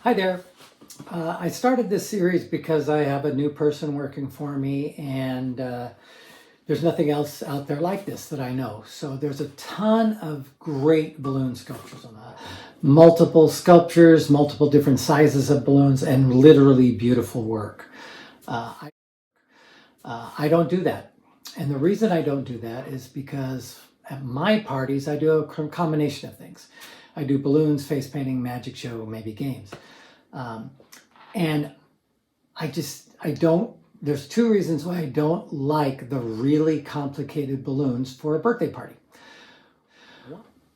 Hi there. I started this series because I have a new person working for me, and there's nothing else out there like this that I know. So there's a ton of great balloon sculptures on that. Multiple sculptures, multiple different sizes of balloons, and literally beautiful work. I don't do that. And the reason I don't do that is because at my parties, I do a combination of things. I do balloons, face painting, magic show, maybe games. And I don't, there's two reasons why I don't like the really complicated balloons for a birthday party.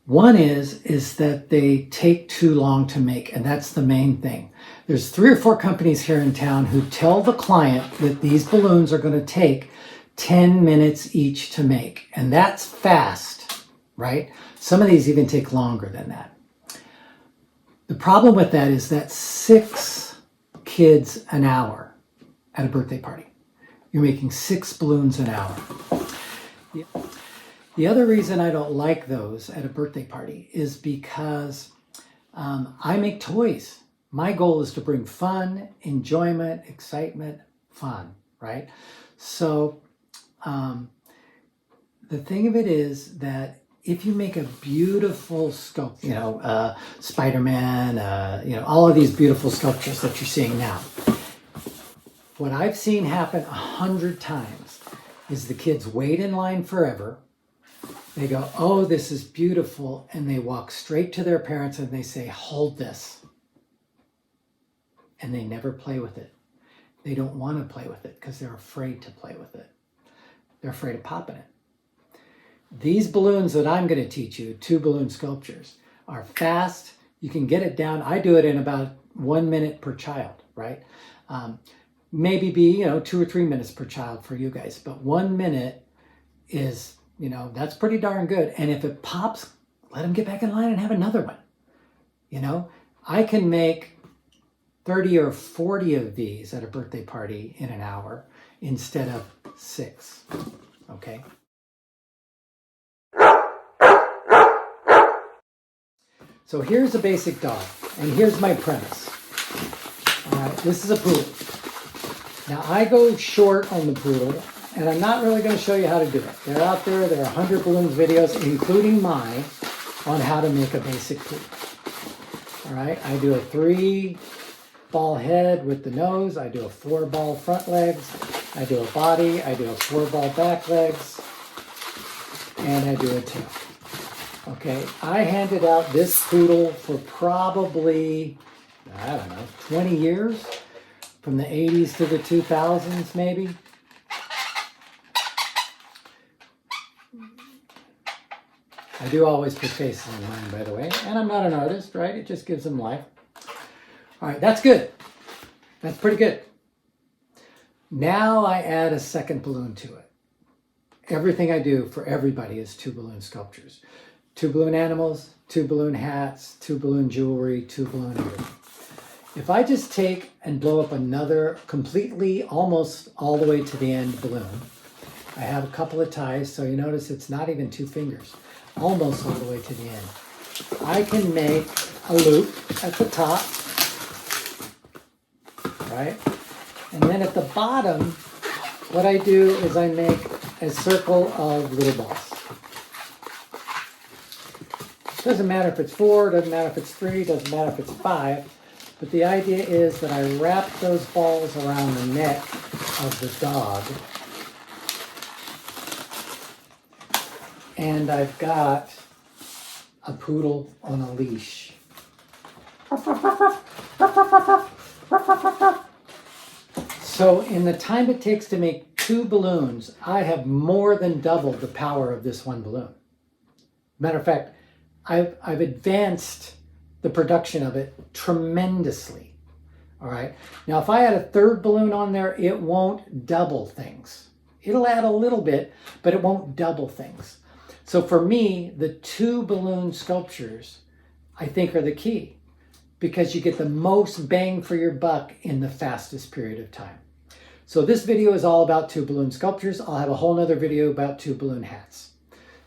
One is that they take too long to make, and that's the main thing. There's 3 or 4 companies here in town who tell the client that these balloons are going to take 10 minutes each to make, and that's fast, right? Some of these even take longer than that. The problem with that is that 6 kids an hour at a birthday party. You're making 6 balloons an hour. The other reason I don't like those at a birthday party is because I make toys. My goal is to bring fun, enjoyment, excitement, fun, right? So the thing of it is that if you make a beautiful sculpture, Spider-Man, all of these beautiful sculptures that you're seeing now, what I've seen happen 100 times is the kids wait in line forever. They go, oh, this is beautiful. And they walk straight to their parents and they say, hold this. And they never play with it. They don't want to play with it because they're afraid to play with it. They're afraid of popping it. These balloons that I'm going to teach you, 2 balloon sculptures, are fast. You can get it down. I do it in about 1 minute per child, right? Maybe be, 2 or 3 minutes per child for you guys. But 1 minute is, that's pretty darn good. And if it pops, let them get back in line and have another one. I can make 30 or 40 of these at a birthday party in an hour instead of 6, okay? So here's a basic dog, and here's my premise. All right, this is a poodle. Now I go short on the poodle, and I'm not really going to show you how to do it. They're out there. There are 100 balloons videos, including mine, on how to make a basic poodle. All right, I do a 3-ball head with the nose. I do a 4-ball front legs. I do a body. I do a 4-ball back legs. And I do a tail. Okay, I handed out this poodle for probably, 20 years, from the 80s to the 2000s maybe. I do always put faces in mine, by the way, and I'm not an artist, right? It just gives them life. All right, that's good. That's pretty good. Now I add a second balloon to it. Everything I do for everybody is 2 balloon sculptures. 2 balloon animals, 2 balloon hats, 2 balloon jewelry, 2 balloon everything. If I just take and blow up another completely, almost all the way to the end balloon, I have a couple of ties, so you notice it's not even 2 fingers, almost all the way to the end. I can make a loop at the top, right? And then at the bottom, what I do is I make a circle of little balls. Doesn't matter if it's 4, doesn't matter if it's 3, doesn't matter if it's 5, but the idea is that I wrap those balls around the neck of the dog, and I've got a poodle on a leash. So in the time it takes to make 2 balloons, I have more than doubled the power of this 1 balloon. Matter of fact, I've advanced the production of it tremendously. All right. Now, if I add a 3rd balloon on there, it won't double things. It'll add a little bit, but it won't double things. So for me, the 2 balloon sculptures, I think, are the key, because you get the most bang for your buck in the fastest period of time. So this video is all about 2 balloon sculptures. I'll have a whole nother video about 2 balloon hats.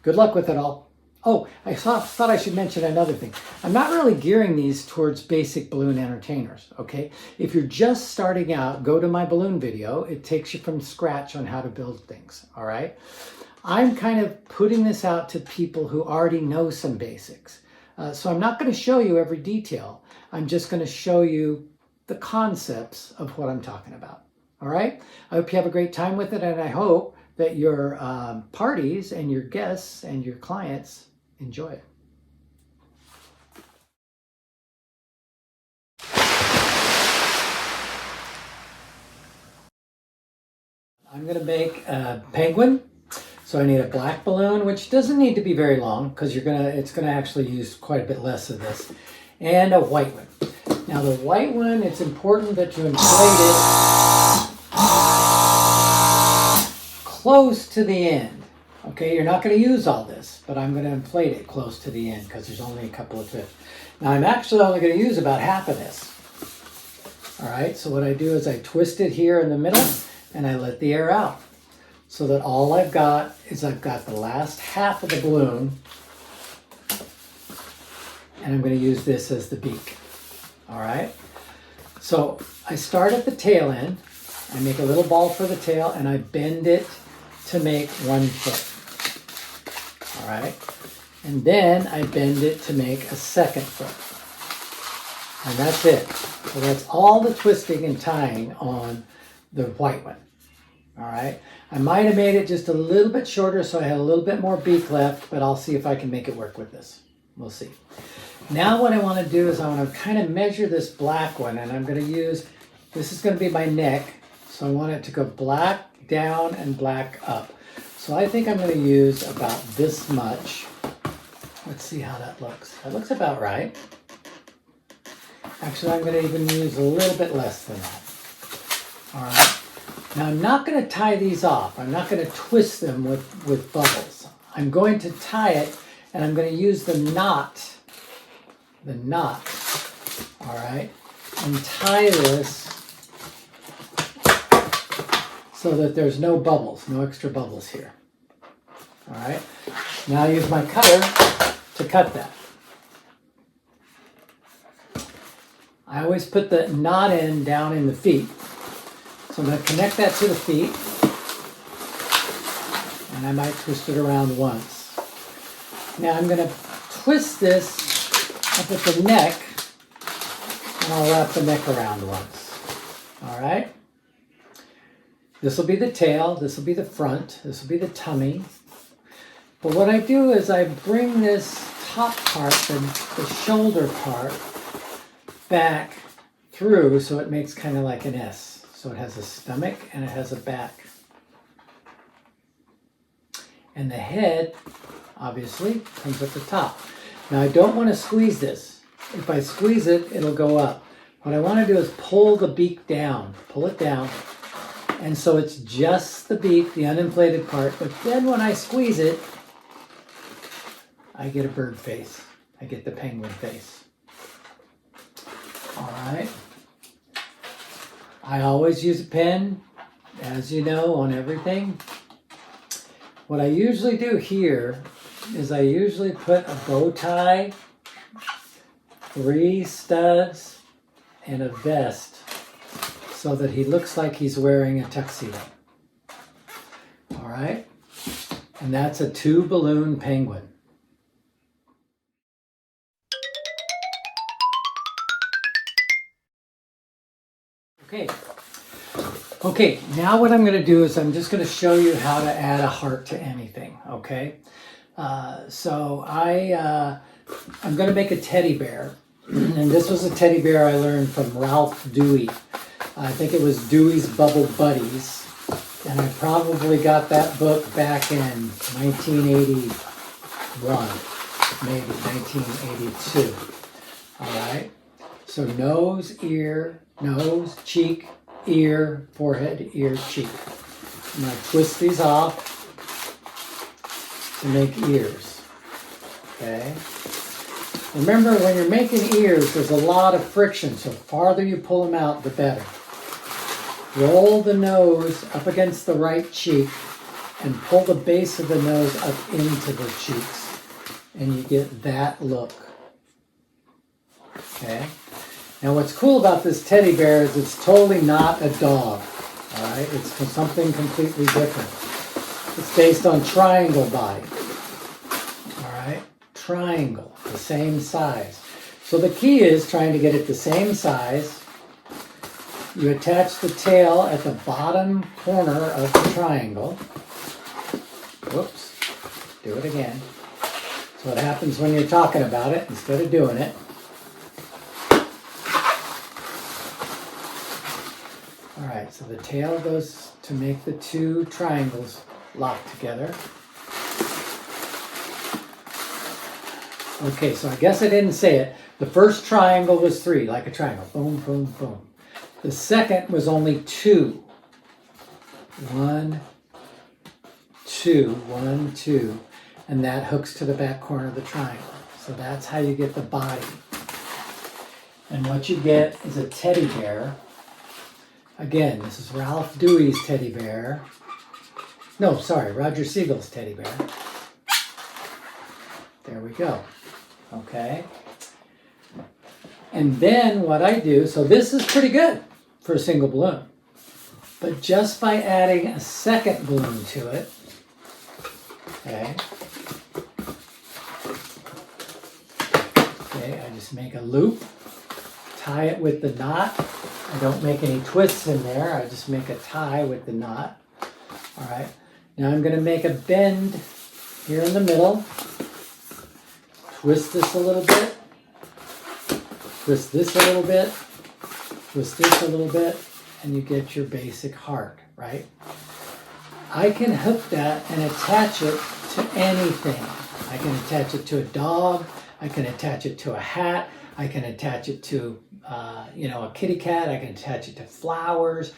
Good luck with it all. Oh, thought I should mention another thing. I'm not really gearing these towards basic balloon entertainers, okay? If you're just starting out, go to my balloon video. It takes you from scratch on how to build things, all right? I'm kind of putting this out to people who already know some basics. So I'm not going to show you every detail. I'm just going to show you the concepts of what I'm talking about, all right? I hope you have a great time with it, and I hope that your parties and your guests and your clients enjoy it. I'm going to make a penguin. So I need a black balloon, which doesn't need to be very long because it's gonna actually use quite a bit less of this, and a white one. Now the white one, it's important that you inflate it close to the end. Okay, you're not going to use all this, but I'm going to inflate it close to the end because there's only a couple of twists. Now I'm actually only going to use about half of this. All right, so what I do is I twist it here in the middle and I let the air out. So that all I've got is I've got the last half of the balloon, and I'm going to use this as the beak. All right, so I start at the tail end. I make a little ball for the tail and I bend it to make 1 foot. All right, and then I bend it to make a 2nd foot, and that's it. So that's all the twisting and tying on the white one. All right, I might have made it just a little bit shorter so I had a little bit more beak left, but I'll see if I can make it work with this. We'll see. Now what I want to do is I want to kind of measure this black one, and I'm going to use, this is going to be my neck, so I want it to go black down and black up. So I think I'm going to use about this much. Let's see how that looks. That looks about right. Actually, I'm going to even use a little bit less than that. All right. Now I'm not going to tie these off. I'm not going to twist them with bubbles. I'm going to tie it, and I'm going to use the knot, all right, and tie this so that there's no bubbles, no extra bubbles here. All right, now I use my cutter to cut that. I always put the knot end down in the feet. So I'm going to connect that to the feet, and I might twist it around once. Now I'm going to twist this up at the neck, and I'll wrap the neck around once. All right? This will be the tail, this will be the front, this will be the tummy. But what I do is I bring this top part, the shoulder part, back through so it makes kind of like an S. So it has a stomach and it has a back. And the head, obviously, comes at the top. Now I don't want to squeeze this. If I squeeze it, it'll go up. What I want to do is pull the beak down, pull it down. And so it's just the beak, the uninflated part. But then when I squeeze it, I get a bird face. I get the penguin face. All right. I always use a pen, as you know, on everything. What I usually do here is I usually put a bow tie, 3 studs, and a vest so that he looks like he's wearing a tuxedo. All right? And that's a 2-balloon penguin. Okay, now what I'm going to do is I'm just going to show you how to add a heart to anything, okay? So I'm going to make a teddy bear, and this was a teddy bear I learned from Ralph Dewey. I think it was Dewey's Bubble Buddies, and I probably got that book back in 1981, maybe 1982, all right? So nose, cheek, ear, forehead, ear, cheek. I'm going to twist these off to make ears, okay? Remember, when you're making ears, there's a lot of friction, so the farther you pull them out, the better. Roll the nose up against the right cheek and pull the base of the nose up into the cheeks. and you get that look. Okay. Now what's cool about this teddy bear is it's totally not a dog. All right, it's something completely different. It's based on triangle body. All right, triangle, the same size. So the key is trying to get it the same size. You attach the tail at the bottom corner of the triangle. Whoops, do it again. So what happens when you're talking about it instead of doing it. All right, so the tail goes to make the two triangles lock together. Okay, so I guess I didn't say it. The first triangle was 3, like a triangle. Boom, boom, boom. The second was only 2. 1, 2, 1, 2. And that hooks to the back corner of the triangle. So that's how you get the body. And what you get is a teddy bear. Again, this is Ralph Dewey's teddy bear. No, sorry, Roger Siegel's teddy bear. There we go. Okay. And then what I do, so this is pretty good for a single balloon. But just by adding a second balloon to it, okay, I just make a loop, tie it with the knot. I don't make any twists in there. I just make a tie with the knot. All right. Now I'm going to make a bend here in the middle. Twist this a little bit. Twist this a little bit. Twist this a little bit. And you get your basic heart, right? I can hook that and attach it to anything. I can attach it to a dog. I can attach it to a hat. I can attach it to, a kitty cat. I can attach it to flowers.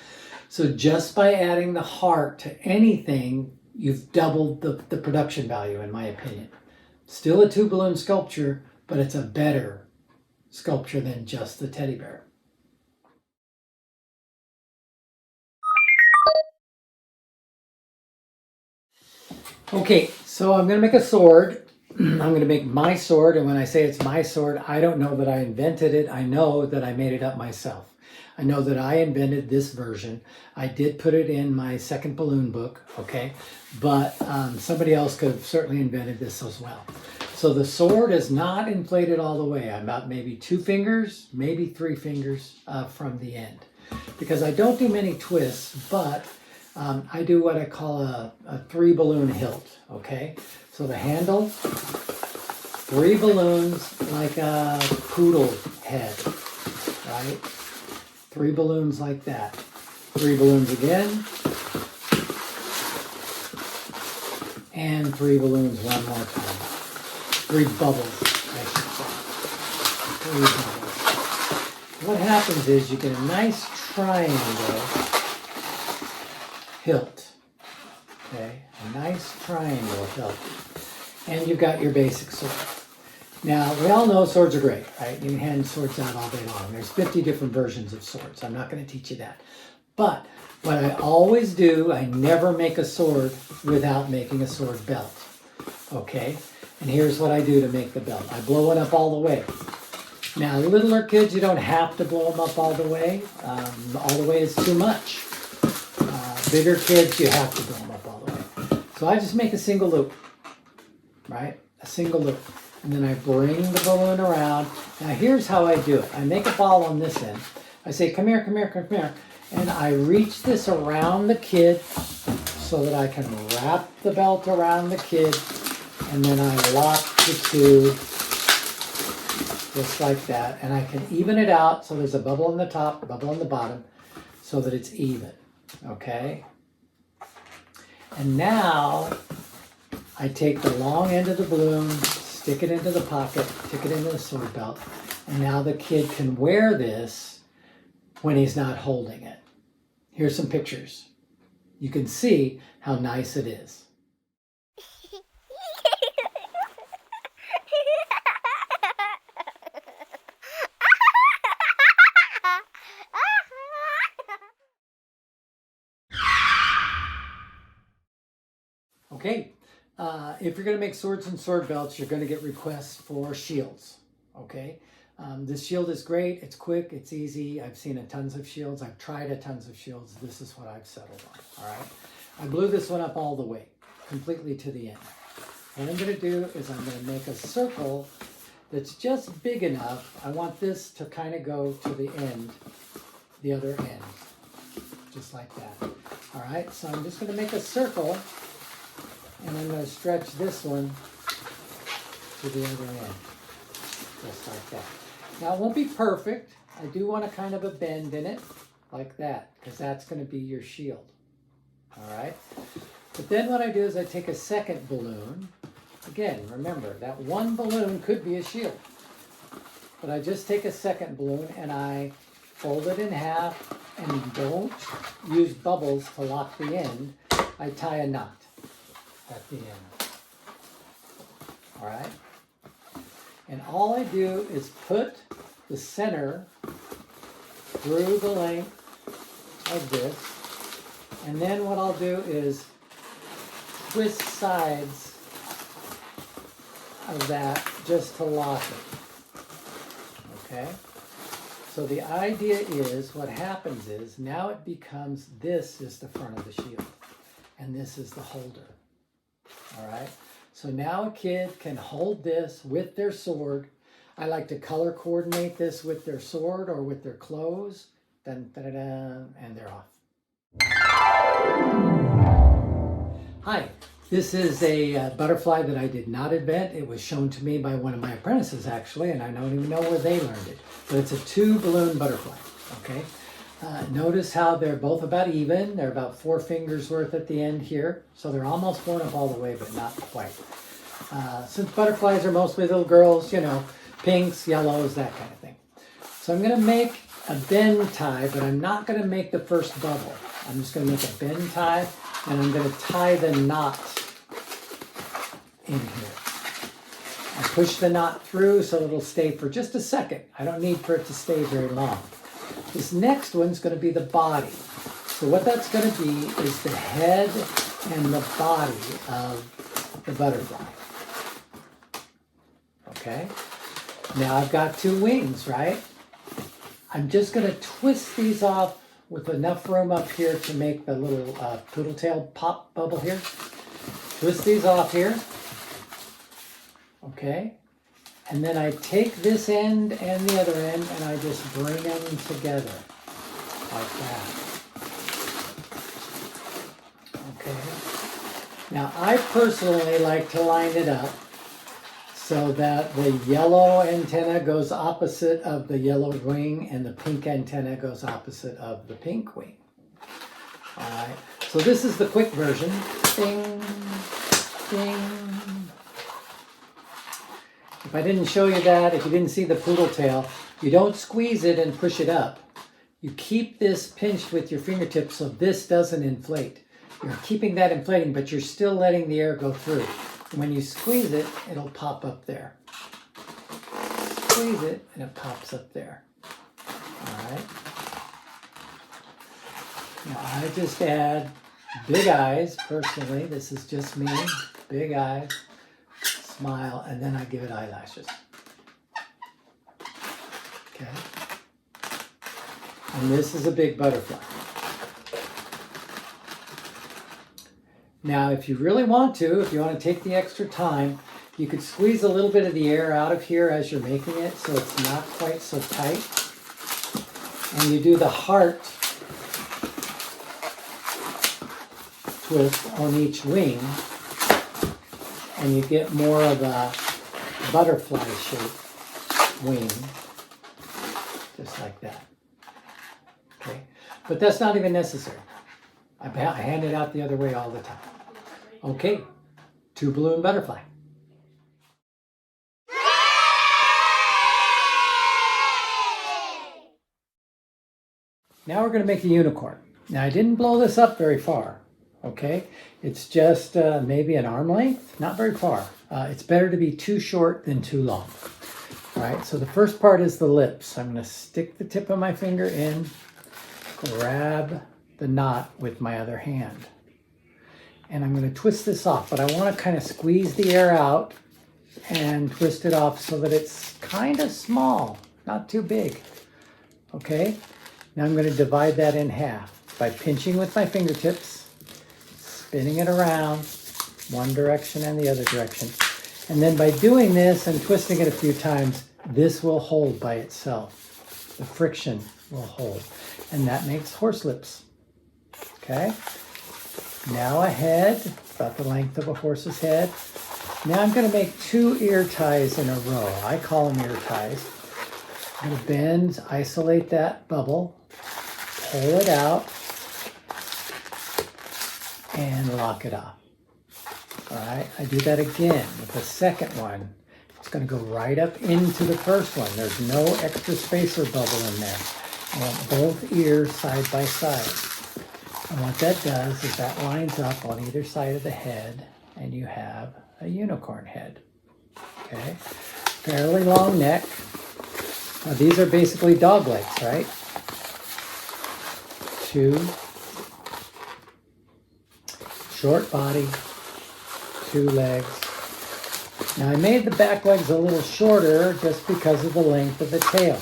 So just by adding the heart to anything, you've doubled the production value, in my opinion. Still a 2-balloon sculpture, but it's a better sculpture than just the teddy bear. Okay, so I'm going to make a sword. I'm going to make my sword, and when I say it's my sword, I don't know that I invented it. I know that I made it up myself. I know that I invented this version. I did put it in my second balloon book, okay? But somebody else could have certainly invented this as well. So the sword is not inflated all the way. I'm about maybe 2 fingers, maybe 3 fingers from the end. Because I don't do many twists, but I do what I call a 3-balloon hilt, okay? So the handle, 3 balloons like a poodle head, right? 3 balloons like that. 3 balloons again. And 3 balloons one more time. 3 bubbles, I should say. 3 bubbles. What happens is you get a nice triangle hilt. Okay, a nice triangle hilt. And you've got your basic sword. Now, we all know swords are great, right? You can hand swords out all day long. There's 50 different versions of swords. I'm not going to teach you that. But what I always do, I never make a sword without making a sword belt. Okay? And here's what I do to make the belt. I blow it up all the way. Now, littler kids, you don't have to blow them up all the way. All the way is too much. Bigger kids, you have to blow them up all the way. So I just make a single loop, right? A single loop. And then I bring the balloon around. Now here's how I do it. I make a ball on this end. I say, come here, come here, come here. And I reach this around the kid so that I can wrap the belt around the kid. And then I lock the 2 just like that. And I can even it out so there's a bubble on the top, a bubble on the bottom, so that it's even. Okay? And now I take the long end of the balloon, stick it into the pocket, stick it into the sword belt, and now the kid can wear this when he's not holding it. Here's some pictures. You can see how nice it is. Okay, if you're going to make swords and sword belts, you're going to get requests for shields. Okay, this shield is great. It's quick. It's easy. I've seen a tons of shields. I've tried a tons of shields. This is what I've settled on. All right, I blew this one up all the way, completely to the end. What I'm going to do is I'm going to make a circle that's just big enough. I want this to kind of go to the end, the other end, just like that. All right, so I'm just going to make a circle, and I'm going to stretch this one to the other end, just like that. Now, it won't be perfect. I do want a kind of a bend in it, like that, because that's going to be your shield. All right? But then what I do is I take a second balloon. Again, remember, that one balloon could be a shield. But I just take a second balloon and I fold it in half and don't use bubbles to lock the end. I tie a knot at the end. All right? And all I do is put the center through the length of this. And then what I'll do is twist sides of that just to lock it. Okay? So the idea is, what happens is, now it becomes, this is the front of the shield. And this is the holder. All right? So now a kid can hold this with their sword. I like to color coordinate this with their sword or with their clothes. Dun, dun, dun, dun, and they're off. Hi, this is a butterfly that I did not invent. It was shown to me by one of my apprentices, actually, and I don't even know where they learned it. But it's a 2-balloon butterfly, okay? Notice how they're both about even. They're about 4 fingers worth at the end here. So they're almost blown up all the way, but not quite. Since butterflies are mostly little girls, you know, pinks, yellows, that kind of thing. So I'm going to make a bend tie, but I'm not going to make the first bubble. I'm just going to make a bend tie, and I'm going to tie the knot in here. I push the knot through so it'll stay for just a second. I don't need for it to stay very long. This next one's going to be the body. So what that's going to be is the head and the body of the butterfly. Okay? Now I've got 2 wings, right? I'm just going to twist these off with enough room up here to make the little poodle tail pop bubble here. Twist these off here. Okay? And then I take this end and the other end and I just bring them together like that. Okay. Now I personally like to line it up so that the yellow antenna goes opposite of the yellow wing and the pink antenna goes opposite of the pink wing. All right. So this is the quick version. Ding, ding. If I didn't show you that, if you didn't see the poodle tail, you don't squeeze it and push it up. You keep this pinched with your fingertips so this doesn't inflate. You're keeping that inflating, but you're still letting the air go through. And when you squeeze it, it'll pop up there. Squeeze it, and it pops up there. All right. Now I just add big eyes, personally. This is just me. Big eyes. Smile, and then I give it eyelashes. Okay. And this is a big butterfly. Now, if you really want to, if you want to take the extra time, you could squeeze a little bit of the air out of here as you're making it so it's not quite so tight. And you do the heart twist on each wing, and you get more of a butterfly-shaped wing, just like that. Okay, but that's not even necessary. I hand it out the other way all the time. Okay, 2-balloon butterfly. Now we're going to make a unicorn. Now I didn't blow this up very far. Okay, it's just maybe an arm length, not very far. It's better to be too short than too long. All right, so the first part is the lips. I'm going to stick the tip of my finger in, grab the knot with my other hand. And I'm going to twist this off, but I want to kind of squeeze the air out and twist it off so that it's kind of small, not too big. Okay, now I'm going to divide that in half by pinching with my fingertips, spinning it around one direction and the other direction. And then by doing this and twisting it a few times, this will hold by itself. The friction will hold. And that makes horse lips. Okay? Now a head, about the length of a horse's head. Now I'm going to make 2 ear ties in a row. I call them ear ties. I'm going to bend, isolate that bubble, pull it out, and lock it off. All right, I do that again with the second one. It's going to go right up into the first one. There's no extra spacer bubble in there. I want both ears side by side. And what that does is that lines up on either side of the head, and you have a unicorn head. Okay, fairly long neck. Now these are basically dog legs, right? 2, short body, 2 legs. Now I made the back legs a little shorter just because of the length of the tail.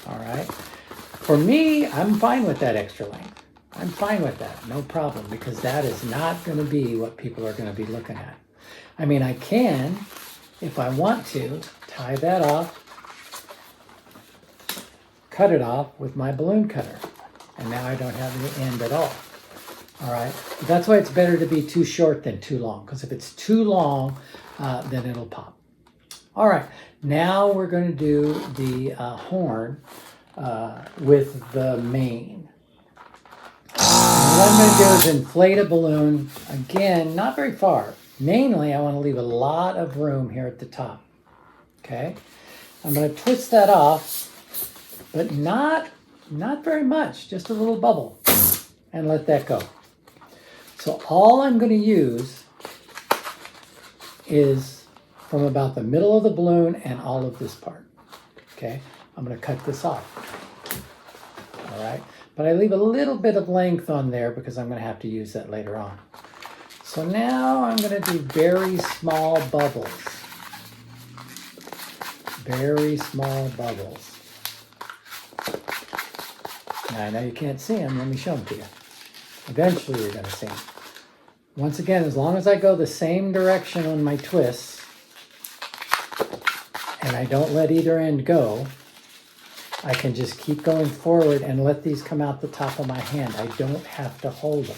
All right. For me, I'm fine with that extra length. I'm fine with that, no problem, because that is not going to be what people are going to be looking at. I mean, I can, if I want to, tie that off, cut it off with my balloon cutter, and now I don't have any end at all. All right, but that's why it's better to be too short than too long, because if it's too long, then it'll pop. All right, now we're going to do the horn with the mane. And what I'm going to do is inflate a balloon, again, not very far. Mainly, I want to leave a lot of room here at the top. Okay, I'm going to twist that off, but not very much, just a little bubble, and let that go. So all I'm going to use is from about the middle of the balloon and all of this part. Okay, I'm going to cut this off. All right, but I leave a little bit of length on there because I'm going to have to use that later on. So now I'm going to do very small bubbles. Very small bubbles. Now I know you can't see them. Let me show them to you. Eventually you're going to see them. Once again, as long as I go the same direction on my twists and I don't let either end go, I can just keep going forward and let these come out the top of my hand. I don't have to hold them.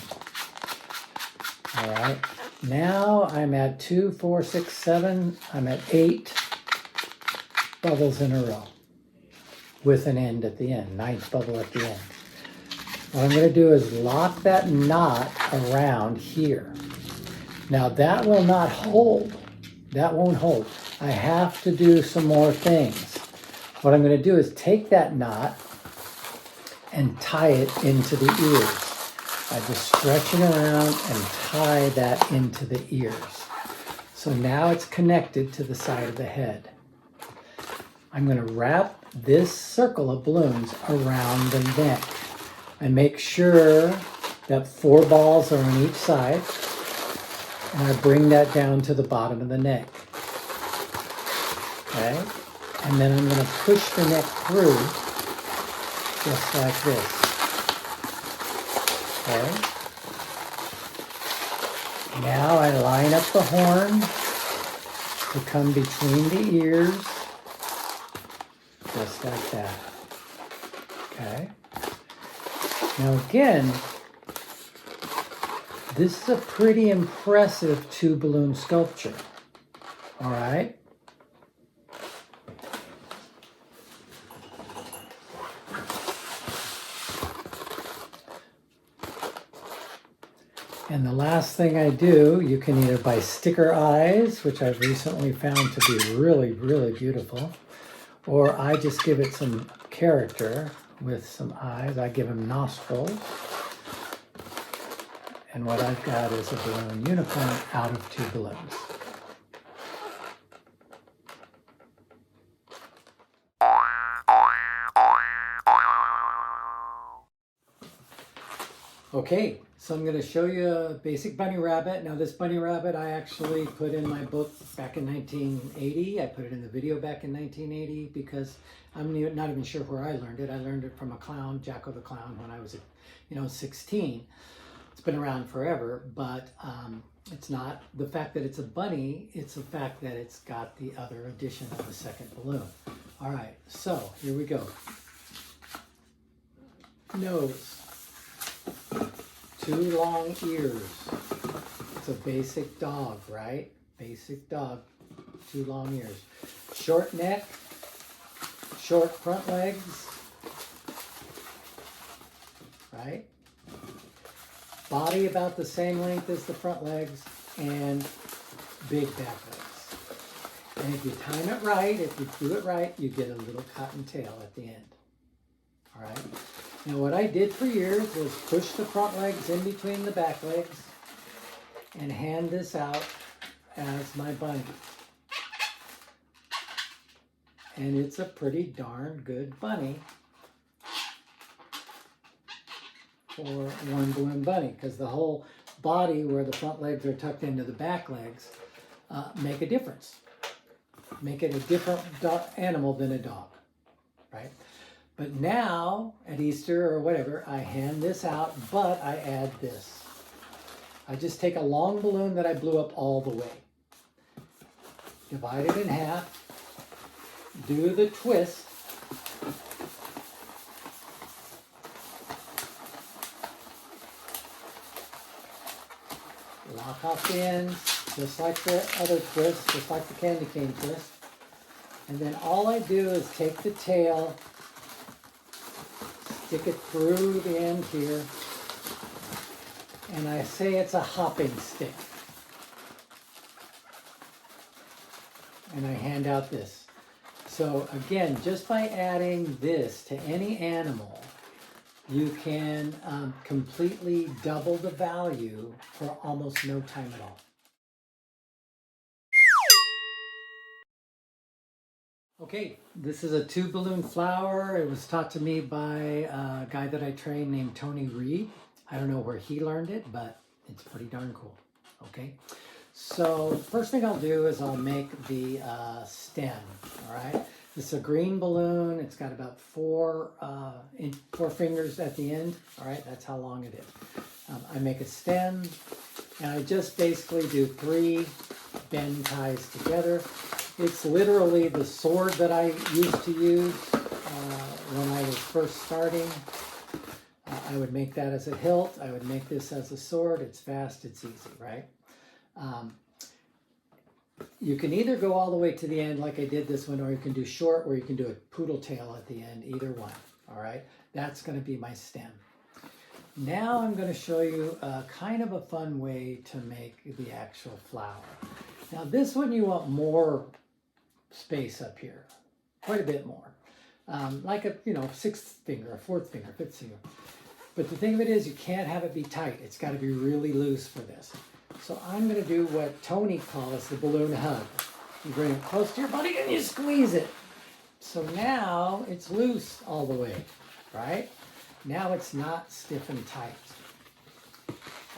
All right. Now I'm at 2, 4, 6, 7. I'm at 8 bubbles in a row with an end at the end, 9th bubble at the end. What I'm going to do is lock that knot around here. Now that will not hold. That won't hold. I have to do some more things. What I'm going to do is take that knot and tie it into the ears. I just stretch it around and tie that into the ears. So now it's connected to the side of the head. I'm going to wrap this circle of balloons around the neck. I make sure that 4 balls are on each side, and I bring that down to the bottom of the neck. Okay? And then I'm going to push the neck through just like this. Okay? Now I line up the horn to come between the ears, just like that. Okay? Now again, this is a pretty impressive 2 balloon sculpture. All right? And the last thing I do, you can either buy sticker eyes, which I've recently found to be really, really beautiful, or I just give it some character with some eyes. I give them nostrils. And what I've got is a balloon unicorn out of 2 balloons. Okay, So I'm going to show you a basic bunny rabbit. Now this bunny rabbit I actually put in my book back in 1980. I put it in the video back in 1980 because I'm not even sure where I learned it. I learned it from a clown, Jacko the Clown, when I was 16. It's been around forever, but it's not the fact that it's a bunny, it's the fact that it's got the other addition of the second balloon. All right, so here we go. Nose. 2 long ears. It's a basic dog, right? Basic dog. 2 long ears. Short neck. Short front legs. Right? Body about the same length as the front legs. And big back legs. And if you time it right, if you do it right, you get a little cotton tail at the end. All right? Now what I did for years was push the front legs in between the back legs and hand this out as my bunny. And it's a pretty darn good bunny for one balloon bunny, because the whole body where the front legs are tucked into the back legs make a difference. Make it a different animal than a dog, right? But now, at Easter or whatever, I hand this out, but I add this. I just take a long balloon that I blew up all the way. Divide it in half. Do the twist. Lock off the ends, just like the other twist, just like the candy cane twist. And then all I do is take the tail, stick it through the end here, and I say it's a hopping stick. And I hand out this. So again, just by adding this to any animal, you can completely double the value for almost no time at all. Okay, this is a 2 balloon flower. It was taught to me by a guy that I trained named Tony Reed. I don't know where he learned it, but it's pretty darn cool. Okay, so first thing I'll do is I'll make the stem. All right, this is a green balloon. It's got about 4 fingers at the end. All right, that's how long it is. I make a stem, and I just basically do 3 bend ties together. It's literally the sword that I used to use when I was first starting. I would make that as a hilt. I would make this as a sword. It's fast, it's easy, right? You can either go all the way to the end like I did this one, or you can do short, or you can do a poodle tail at the end, either one, all right? That's going to be my stem. Now I'm going to show you kind of a fun way to make the actual flower. Now this one you want more space up here, quite a bit more, like a 6th finger, a 4th finger, 5th finger. But the thing of it is, you can't have it be tight. It's got to be really loose for this. So I'm going to do what Tony calls the balloon hug. You bring it close to your body and you squeeze it. So now it's loose all the way, right? Now it's not stiff and tight.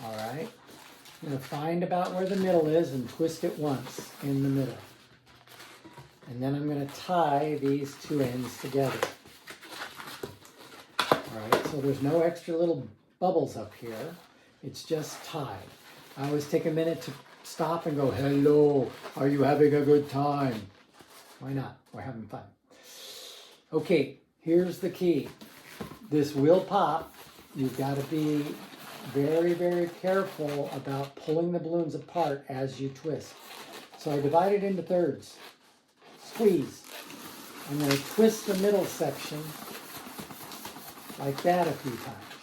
All right. I'm going to find about where the middle is and twist it once in the middle. And then I'm going to tie these 2 ends together. All right, so there's no extra little bubbles up here. It's just tied. I always take a minute to stop and go, hello, are you having a good time? Why not? We're having fun. Okay, here's the key. This will pop. You've got to be very, very careful about pulling the balloons apart as you twist. So I divide it into thirds. Squeeze. I'm going to twist the middle section like that a few times.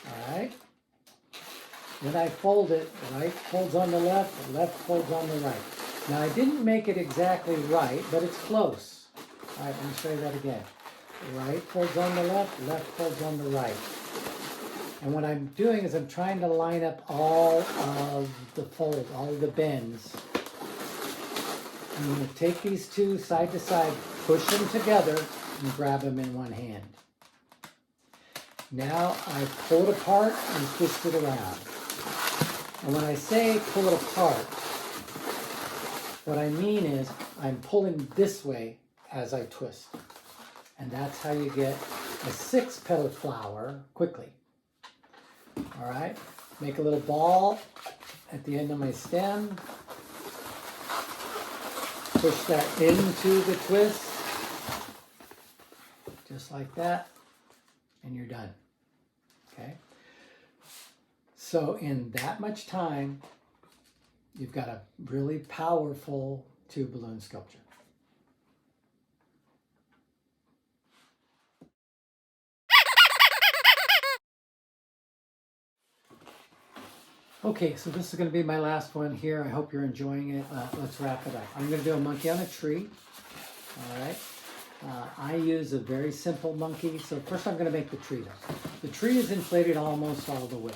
All right. Then I fold it. The right folds on the left folds on the right. Now I didn't make it exactly right, but it's close. All right, let me show you that again. Right folds on the left folds on the right. And what I'm doing is I'm trying to line up all of the folds, all of the bends. I'm going to take these 2 side to side, push them together, and grab them in one hand. Now I pull it apart and twist it around. And when I say pull it apart, what I mean is I'm pulling this way as I twist. And that's how you get a 6-petal flower quickly. All right, make a little ball at the end of my stem. Push that into the twist, just like that, and you're done. Okay? So in that much time, you've got a really powerful tube balloon sculpture. Okay, so this is going to be my last one here. I hope you're enjoying it. Let's wrap it up. I'm going to do a monkey on a tree. All right. I use a very simple monkey. So first I'm going to make the tree though. The tree is inflated almost all the way.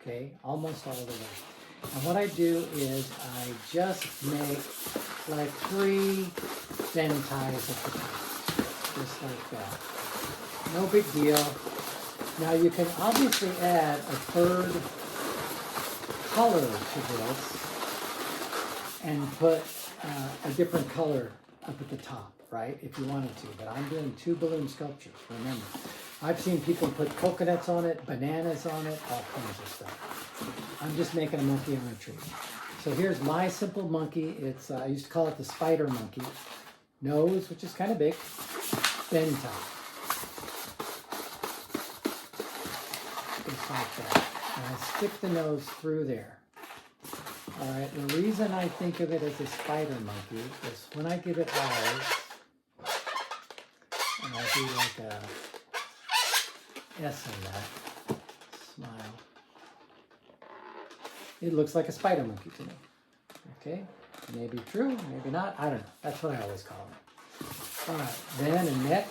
Okay, almost all the way. And what I do is I just make like 3 bend ties at the top. Just like that. No big deal. Now you can obviously add a third color to this and put a different color up at the top, right, if you wanted to. But I'm doing 2 balloon sculptures, remember. I've seen people put coconuts on it, bananas on it, all kinds of stuff. I'm just making a monkey on a tree. So here's my simple monkey. It's I used to call it the spider monkey. Nose, which is kind of big, bend tie. Just like that. And I stick the nose through there. All right, the reason I think of it as a spider monkey is when I give it eyes, and I'll do like a S on that, smile. It looks like a spider monkey to me. Okay, maybe true, maybe not, I don't know. That's what I always call it. All right, then a neck,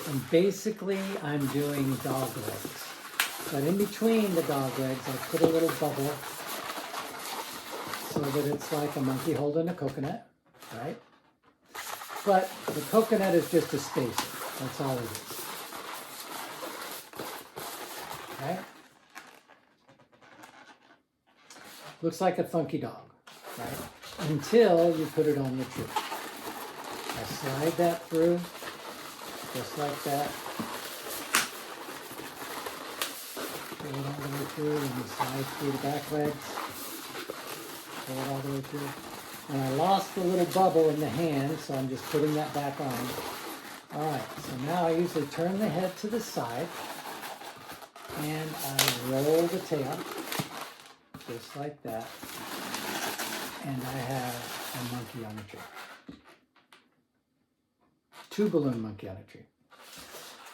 and basically I'm doing dog legs. But in between the dog legs, I put a little bubble so that it's like a monkey holding a coconut, right? But the coconut is just a spacer. That's all it is. Okay? Looks like a funky dog, right? Until you put it on the tree. I slide that through, just like that. Pull it all the way through, and you slide through the back legs. Pull it all the way through. And I lost the little bubble in the hand, so I'm just putting that back on. All right, so now I usually turn the head to the side, and I roll the tail, just like that. And I have a monkey on a tree. 2 balloon monkey on a tree.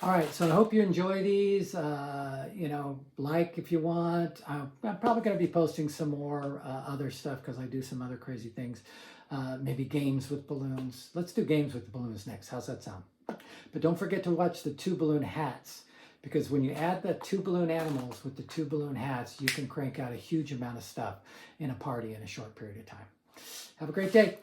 All right, so I hope you enjoy these. You know, like if you want. I'm probably going to be posting some more other stuff because I do some other crazy things. Maybe games with balloons. Let's do games with balloons next. How's that sound? But don't forget to watch the 2 balloon hats, because when you add the 2 balloon animals with the 2 balloon hats, you can crank out a huge amount of stuff in a party in a short period of time. Have a great day.